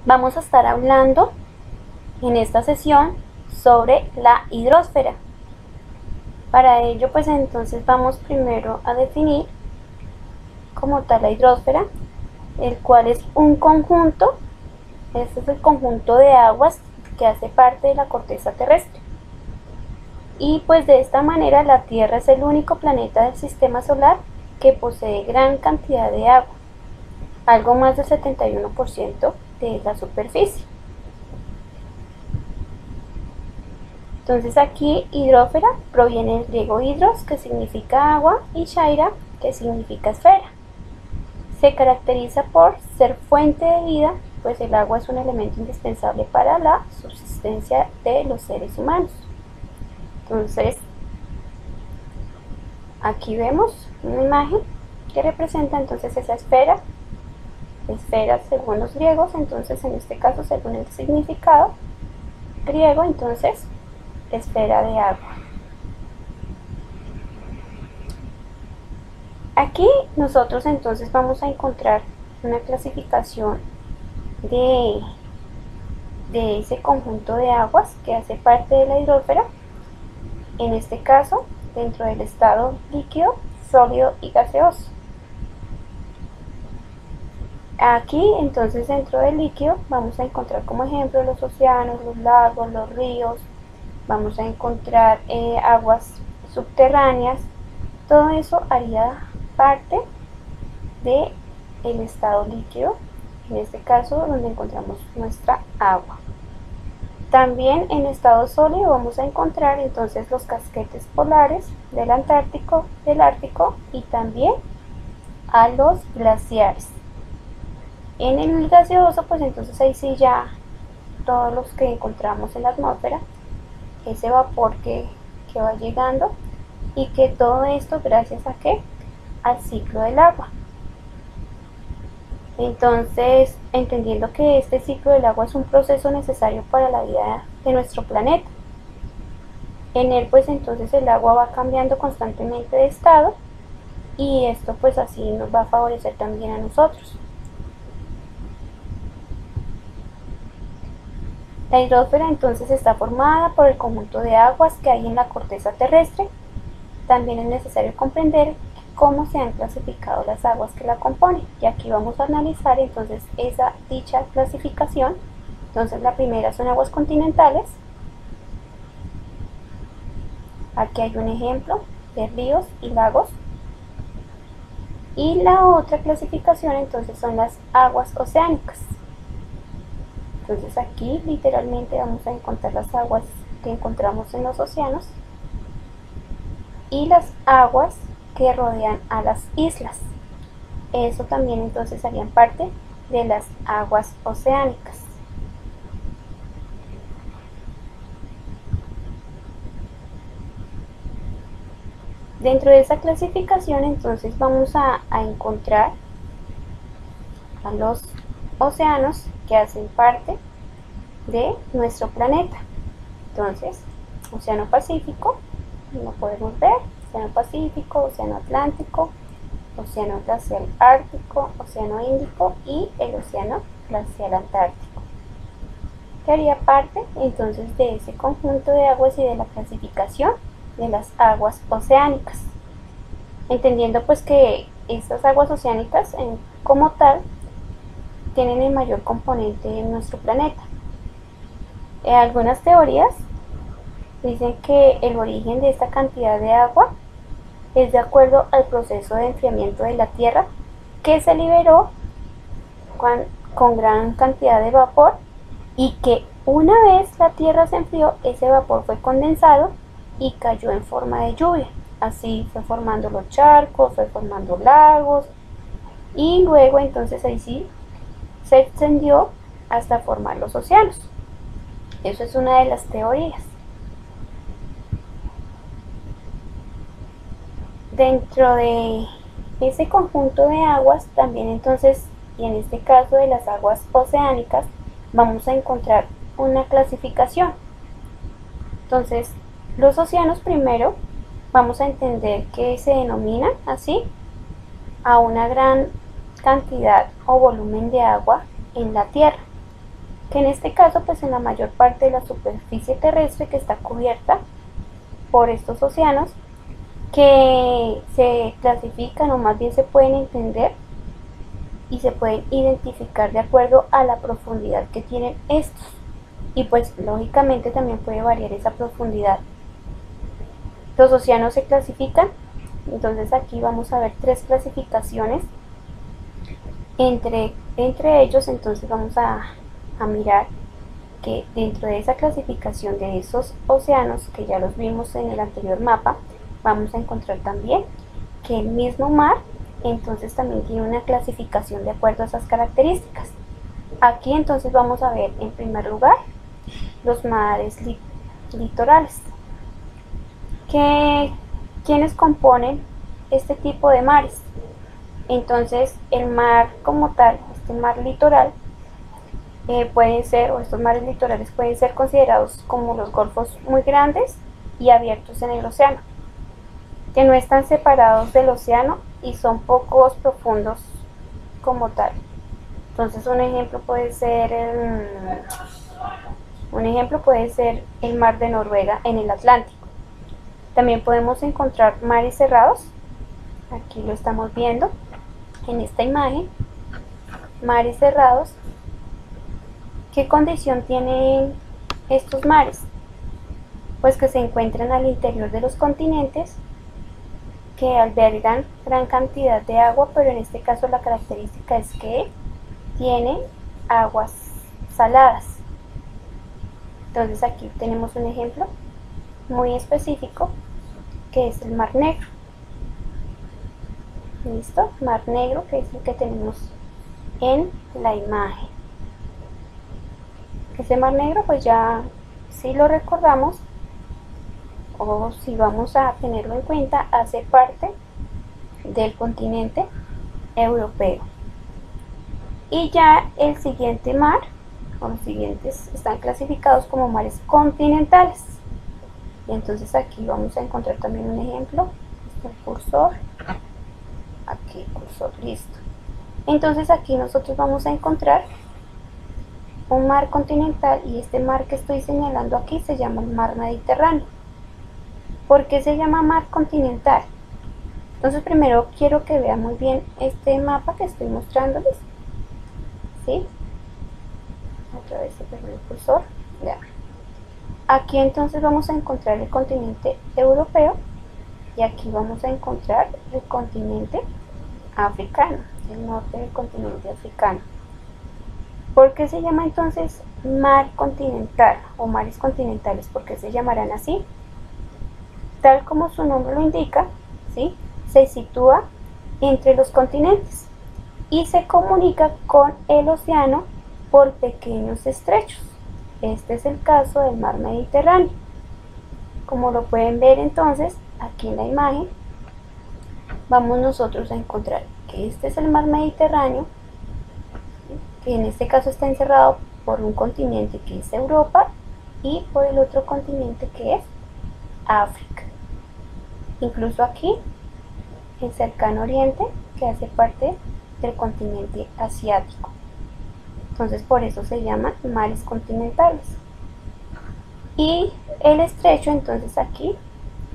Vamos a estar hablando en esta sesión sobre la hidrosfera. Para ello, pues entonces vamos primero a definir como tal la hidrosfera, el cual es un conjunto, este es el conjunto de aguas que hace parte de la corteza terrestre. Y pues de esta manera la Tierra es el único planeta del sistema solar que posee gran cantidad de agua, algo más del 71% de la superficie. Entonces aquí hidrósfera proviene del griego hidros, que significa agua, y shaira, que significa esfera. Se caracteriza por ser fuente de vida, pues el agua es un elemento indispensable para la subsistencia de los seres humanos. Entonces aquí vemos una imagen que representa entonces esa esfera según los griegos, entonces en este caso según el significado griego, entonces esfera de agua. Aquí nosotros entonces vamos a encontrar una clasificación de ese conjunto de aguas que hace parte de la hidrosfera, en este caso dentro del estado líquido, sólido y gaseoso. Aquí entonces dentro del líquido vamos a encontrar como ejemplo los océanos, los lagos, los ríos, vamos a encontrar aguas subterráneas. Todo eso haría parte del estado líquido, en este caso donde encontramos nuestra agua. También en estado sólido vamos a encontrar entonces los casquetes polares del Antártico, del Ártico y también a los glaciares. En el gaseoso, pues entonces ahí sí ya todos los que encontramos en la atmósfera, ese vapor que va llegando, y que todo esto gracias a ¿qué? Al ciclo del agua. Entonces, entendiendo que este ciclo del agua es un proceso necesario para la vida de nuestro planeta. En él pues entonces el agua va cambiando constantemente de estado, y esto pues así nos va a favorecer también a nosotros. La hidrosfera entonces está formada por el conjunto de aguas que hay en la corteza terrestre. También es necesario comprender cómo se han clasificado las aguas que la componen, y aquí vamos a analizar entonces dicha clasificación. Entonces la primera son aguas continentales. Aquí hay un ejemplo de ríos y lagos. Y la otra clasificación entonces son las aguas oceánicas. Entonces aquí literalmente vamos a encontrar las aguas que encontramos en los océanos y las aguas que rodean a las islas. Eso también entonces harían parte de las aguas oceánicas. Dentro de esa clasificación entonces vamos a encontrar a los océanos que hacen parte de nuestro planeta. Entonces, Océano Pacífico, lo podemos ver, Océano Pacífico, Océano Atlántico, Océano Glacial Ártico, Océano Índico y el Océano Glacial Antártico, que haría parte entonces de ese conjunto de aguas y de la clasificación de las aguas oceánicas, entendiendo pues que estas aguas oceánicas como tal tienen el mayor componente en nuestro planeta. Algunas teorías dicen que el origen de esta cantidad de agua es de acuerdo al proceso de enfriamiento de la Tierra, que se liberó con gran cantidad de vapor, y que una vez la Tierra se enfrió, ese vapor fue condensado y cayó en forma de lluvia. Así fue formando los charcos, fue formando lagos, y luego entonces ahí sí se extendió hasta formar los océanos. Eso es una de las teorías. Dentro de ese conjunto de aguas también entonces, y en este caso de las aguas oceánicas, vamos a encontrar una clasificación. Entonces, los océanos primero vamos a entender que se denominan así a una gran cantidad o volumen de agua en la Tierra. que en este caso pues en la mayor parte de la superficie terrestre que está cubierta por estos océanos, que se clasifican o más bien se pueden entender y se pueden identificar de acuerdo a la profundidad que tienen estos, y pues lógicamente también puede variar esa profundidad. Los océanos se clasifican, entonces aquí vamos a ver tres clasificaciones. Entre ellos entonces vamos a mirar que dentro de esa clasificación de esos océanos, que ya los vimos en el anterior mapa, vamos a encontrar también que el mismo mar entonces también tiene una clasificación de acuerdo a esas características. Aquí entonces vamos a ver en primer lugar los mares litorales. ¿Quiénes componen este tipo de mares? Entonces el mar como tal, este mar litoral, pueden ser, o estos mares litorales pueden ser considerados como los golfos muy grandes y abiertos en el océano, que no están separados del océano y son pocos profundos como tal. Entonces un ejemplo puede ser el mar de Noruega en el Atlántico. También podemos encontrar mares cerrados, aquí lo estamos viendo en esta imagen, mares cerrados. ¿Qué condición tienen estos mares? Pues que se encuentran al interior de los continentes, que albergan gran cantidad de agua, pero en este caso la característica es que tienen aguas saladas. Entonces aquí tenemos un ejemplo muy específico que es el Mar Negro. ¿Listo? Mar Negro, que es el que tenemos en la imagen. Ese Mar Negro pues ya si lo recordamos, o si vamos a tenerlo en cuenta, hace parte del continente europeo. Y ya el siguiente mar, o los siguientes, están clasificados como mares continentales. Y entonces aquí vamos a encontrar también un ejemplo. Este es el cursor. Aquí, cursor, listo. Entonces aquí nosotros vamos a encontrar un mar continental, y este mar que estoy señalando aquí se llama el mar Mediterráneo. ¿Por qué se llama mar continental? Entonces primero quiero que vean muy bien este mapa que estoy mostrándoles. ¿Sí? Otra vez se perdió el cursor. Ya. Aquí entonces vamos a encontrar el continente europeo, y aquí vamos a encontrar el continente africano, el norte del continente africano. ¿Por qué se llama entonces mar continental o mares continentales? ¿Por qué se llamarán así? Tal como su nombre lo indica, ¿sí? Se sitúa entre los continentes y se comunica con el océano por pequeños estrechos. Este es el caso del mar Mediterráneo. Como lo pueden ver entonces aquí en la imagen, vamos nosotros a encontrar que este es el mar Mediterráneo, que en este caso está encerrado por un continente que es Europa y por el otro continente que es África. Incluso aquí el cercano oriente, que hace parte del continente asiático. Entonces por eso se llaman mares continentales. Y el estrecho, entonces aquí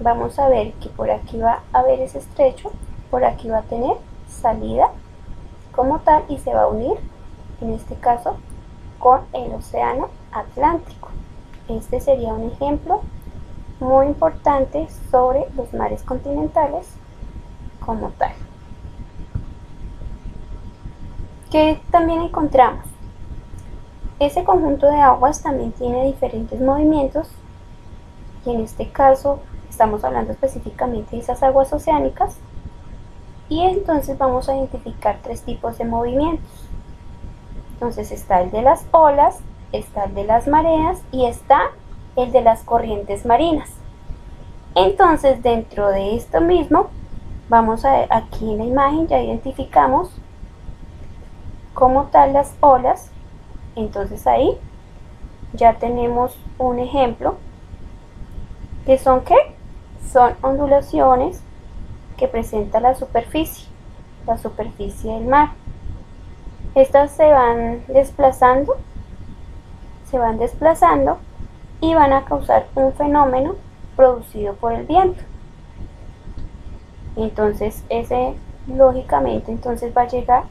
vamos a ver que por aquí va a haber ese estrecho, por aquí va a tener salida como tal y se va a unir, en este caso, con el océano Atlántico. Este sería un ejemplo muy importante sobre los mares continentales como tal. ¿Qué también encontramos? Ese conjunto de aguas también tiene diferentes movimientos, y en este caso estamos hablando específicamente de esas aguas oceánicas, y entonces vamos a identificar tres tipos de movimientos. Entonces está el de las olas, está el de las mareas y está el de las corrientes marinas. Entonces dentro de esto mismo, vamos a ver aquí en la imagen, ya identificamos como tal las olas. Entonces ahí ya tenemos un ejemplo, que son ¿qué? Son ondulaciones que presenta la superficie del mar. Estas se van desplazando se van desplazando y van a causar un fenómeno producido por el viento. Entonces ese lógicamente entonces va a llegar,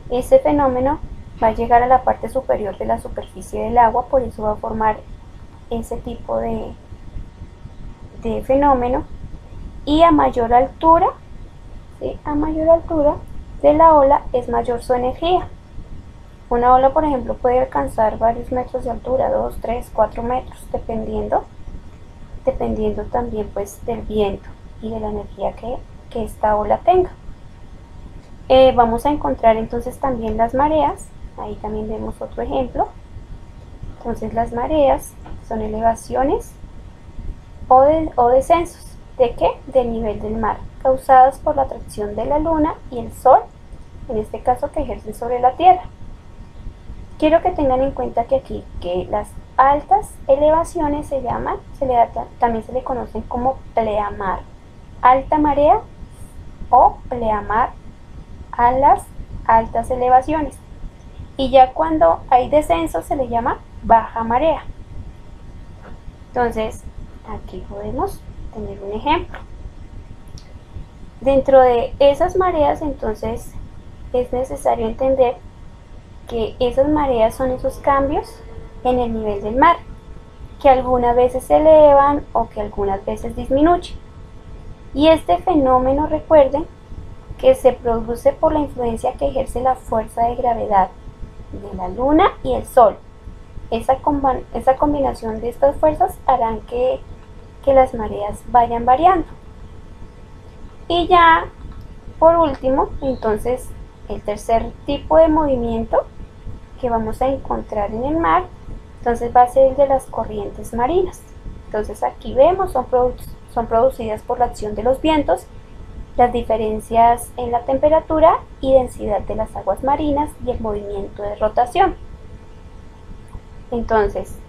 ese fenómeno va a llegar a la parte superior de la superficie del agua, por eso va a formar ese tipo de fenómeno, y a mayor altura, ¿sí? A mayor altura de la ola es mayor su energía. Una ola, por ejemplo, puede alcanzar varios metros de altura, 2, 3, 4 metros, dependiendo también pues del viento y de la energía que esta ola tenga. Vamos a encontrar entonces también las mareas, ahí también vemos otro ejemplo. Entonces las mareas son elevaciones o descensos. ¿De qué? Del nivel del mar, causadas por la atracción de la luna y el sol, en este caso que ejercen sobre la tierra. Quiero que tengan en cuenta que aquí que las altas elevaciones también se le conocen como pleamar, alta marea o pleamar a las altas elevaciones, y ya cuando hay descenso se le llama baja marea. Entonces aquí podemos tener un ejemplo. Dentro de esas mareas entonces es necesario entender que esas mareas son esos cambios en el nivel del mar, que algunas veces se elevan o que algunas veces disminuyen. Y este fenómeno, recuerden, que se produce por la influencia que ejerce la fuerza de gravedad de la luna y el sol. Esa combinación de estas fuerzas harán que las mareas vayan variando. Y ya por último, entonces, el tercer tipo de movimiento que vamos a encontrar en el mar, entonces va a ser el de las corrientes marinas. Entonces aquí vemos, son producidas por la acción de los vientos, las diferencias en la temperatura y densidad de las aguas marinas y el movimiento de rotación. Entonces,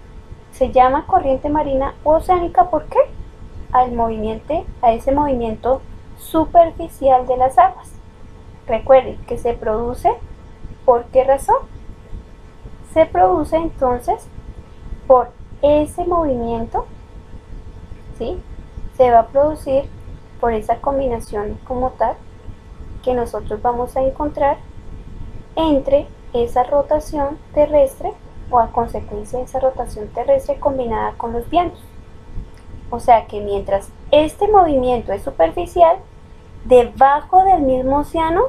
se llama corriente marina u oceánica, ¿por qué? A ese movimiento superficial de las aguas. Recuerden que se produce, ¿por qué razón? Se produce entonces por ese movimiento, ¿sí? Se va a producir por esa combinación como tal que nosotros vamos a encontrar entre esa rotación terrestre o a consecuencia de esa rotación terrestre combinada con los vientos. O sea que mientras este movimiento es superficial, debajo del mismo océano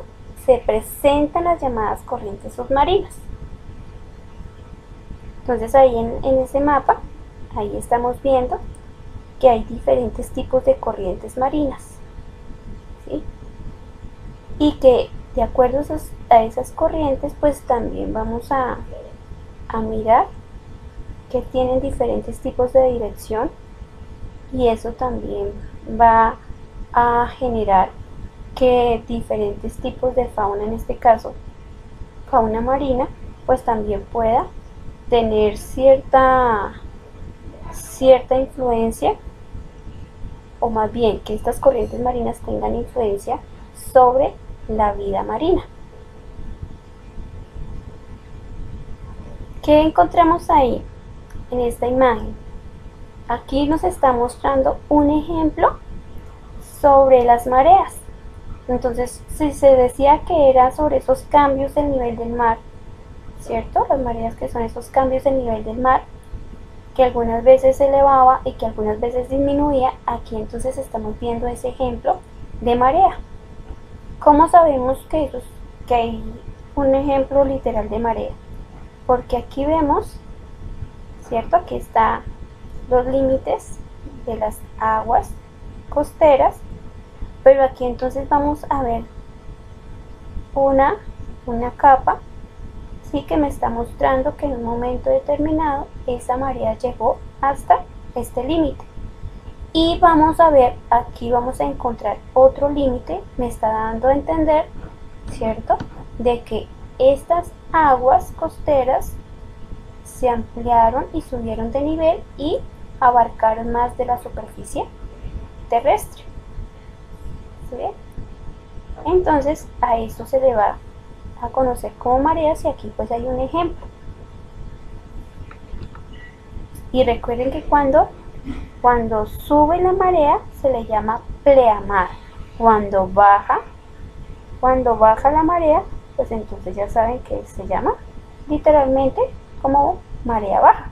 se presentan las llamadas corrientes submarinas. Entonces ahí en ese mapa, ahí estamos viendo que hay diferentes tipos de corrientes marinas, ¿sí? Y que de acuerdo a esas corrientes, pues también vamos a mirar que tienen diferentes tipos de dirección, y eso también va a generar que diferentes tipos de fauna, en este caso fauna marina, pues también pueda tener cierta influencia, o más bien que estas corrientes marinas tengan influencia sobre la vida marina. ¿Qué encontramos ahí en esta imagen? Aquí nos está mostrando un ejemplo sobre las mareas. Entonces, si se decía que era sobre esos cambios del nivel del mar, ¿cierto? Las mareas, que son esos cambios del nivel del mar, que algunas veces se elevaba y que algunas veces disminuía. Aquí entonces estamos viendo ese ejemplo de marea. ¿Cómo sabemos que hay un ejemplo literal de marea? Porque aquí vemos, ¿cierto? Aquí están los límites de las aguas costeras, pero aquí entonces vamos a ver una capa, sí, que me está mostrando que en un momento determinado esa marea llegó hasta este límite. Y vamos a ver, aquí vamos a encontrar otro límite, me está dando a entender, ¿cierto?, de que estas aguas costeras se ampliaron y subieron de nivel y abarcaron más de la superficie terrestre. ¿Sí? Entonces a esto se le va a conocer como mareas, y aquí pues hay un ejemplo. Y recuerden que cuando sube la marea se le llama pleamar. Cuando baja la marea, pues entonces ya saben que se llama literalmente como marea baja.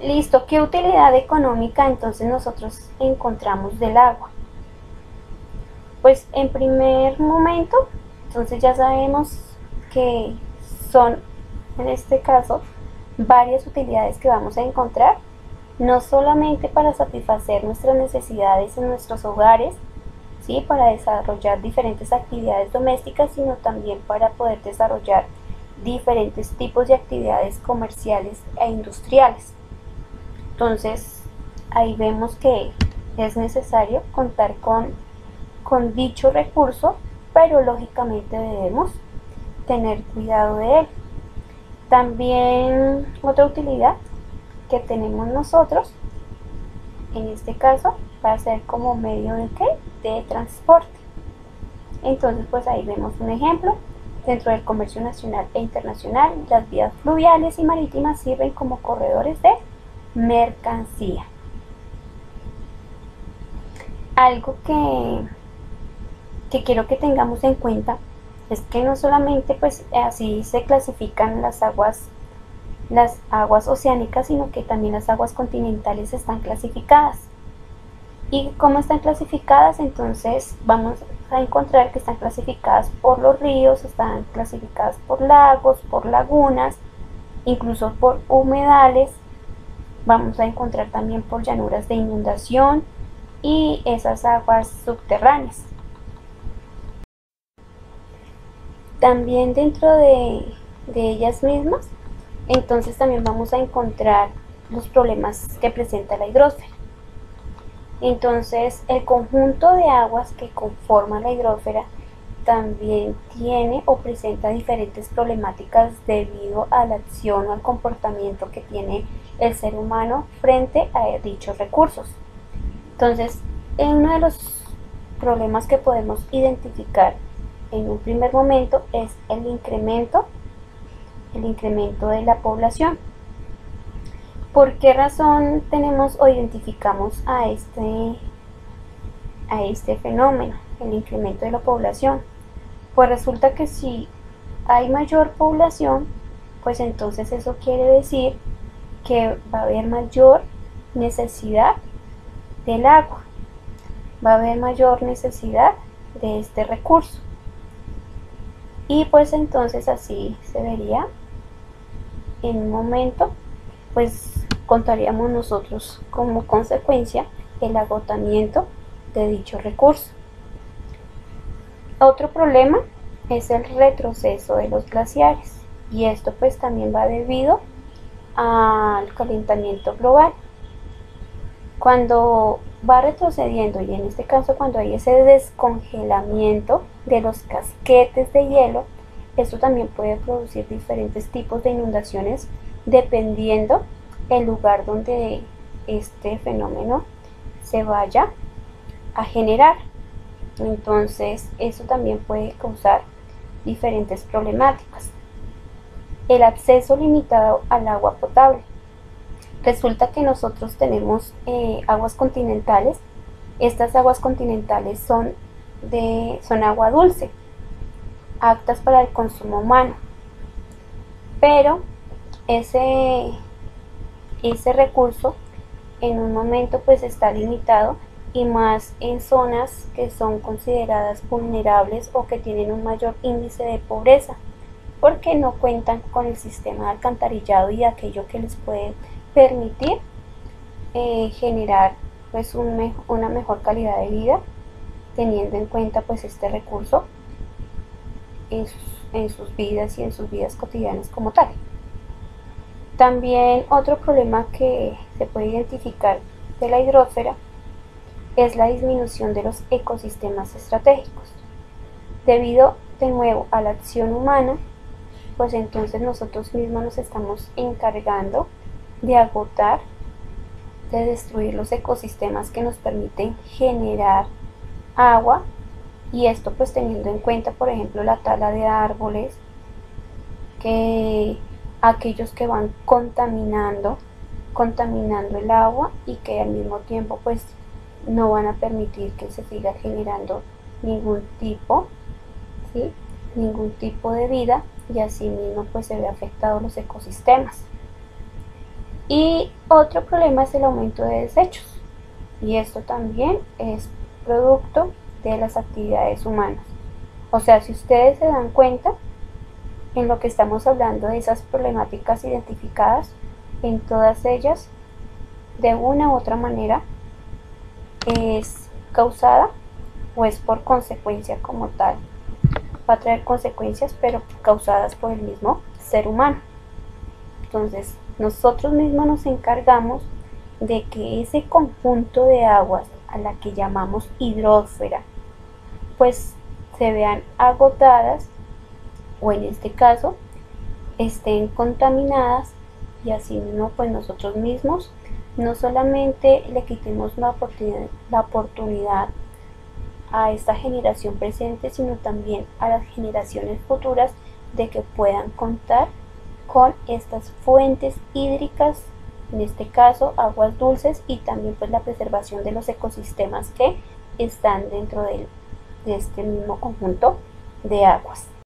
Listo, ¿qué utilidad económica entonces nosotros encontramos del agua? Pues en primer momento, entonces ya sabemos que son, en este caso, varias utilidades que vamos a encontrar, no solamente para satisfacer nuestras necesidades en nuestros hogares, ¿sí? Para desarrollar diferentes actividades domésticas, sino también para poder desarrollar diferentes tipos de actividades comerciales e industriales. Entonces, ahí vemos que es necesario contar con dicho recurso, pero lógicamente debemos tener cuidado de él. También otra utilidad que tenemos nosotros, en este caso, va a ser como medio de ¿qué? De transporte. Entonces, pues ahí vemos un ejemplo. Dentro del comercio nacional e internacional, las vías fluviales y marítimas sirven como corredores de mercancía. Algo que quiero que tengamos en cuenta es que no solamente pues así se clasifican las aguas oceánicas, sino que también las aguas continentales están clasificadas. ¿Y cómo están clasificadas? Entonces vamos a encontrar que están clasificadas por los ríos, están clasificadas por lagos, por lagunas, incluso por humedales. Vamos a encontrar también por llanuras de inundación y esas aguas subterráneas. También dentro de ellas mismas, entonces también vamos a encontrar los problemas que presenta la hidrosfera. Entonces, el conjunto de aguas que conforma la hidrosfera también tiene o presenta diferentes problemáticas debido a la acción o al comportamiento que tiene el ser humano frente a dichos recursos. Entonces, uno de los problemas que podemos identificar en un primer momento es el incremento de la población. ¿Por qué razón tenemos o identificamos a este fenómeno, el incremento de la población? Pues resulta que si hay mayor población, pues entonces eso quiere decir que va a haber mayor necesidad del agua, va a haber mayor necesidad de este recurso. Y pues entonces así se vería en un momento, pues contaríamos nosotros como consecuencia el agotamiento de dicho recurso. Otro problema es el retroceso de los glaciares, y esto pues también va debido al calentamiento global. Cuando va retrocediendo, y en este caso cuando hay ese descongelamiento de los casquetes de hielo, esto también puede producir diferentes tipos de inundaciones dependiendo el lugar donde este fenómeno se vaya a generar. Entonces eso también puede causar diferentes problemáticas. El acceso limitado al agua potable. Resulta que nosotros tenemos aguas continentales. Estas aguas continentales son agua dulce, aptas para el consumo humano, pero ese recurso en un momento pues está limitado, y más en zonas que son consideradas vulnerables o que tienen un mayor índice de pobreza, porque no cuentan con el sistema de alcantarillado y aquello que les puede permitir generar pues una mejor calidad de vida, teniendo en cuenta pues este recurso en sus vidas y en sus vidas cotidianas como tal. También otro problema que se puede identificar de la hidrosfera es la disminución de los ecosistemas estratégicos. Debido de nuevo a la acción humana, pues entonces nosotros mismos nos estamos encargando de agotar, de destruir los ecosistemas que nos permiten generar agua, y esto pues teniendo en cuenta por ejemplo la tala de árboles, que aquellos que van contaminando el agua y que al mismo tiempo pues no van a permitir que se siga generando ningún tipo, ¿sí? ningún tipo de vida, y así mismo pues se ve afectados los ecosistemas. Y otro problema es el aumento de desechos, y esto también es producto de las actividades humanas. O sea, si ustedes se dan cuenta, en lo que estamos hablando de esas problemáticas identificadas, en todas ellas, de una u otra manera, es causada o es por consecuencia como tal. Va a traer consecuencias, pero causadas por el mismo ser humano. Entonces, nosotros mismos nos encargamos de que ese conjunto de aguas, a la que llamamos hidrósfera, pues se vean agotadas, o en este caso estén contaminadas, y así mismo pues nosotros mismos no solamente le quitemos la oportunidad a esta generación presente, sino también a las generaciones futuras, de que puedan contar con estas fuentes hídricas, en este caso aguas dulces, y también pues la preservación de los ecosistemas que están dentro de este mismo conjunto de aguas.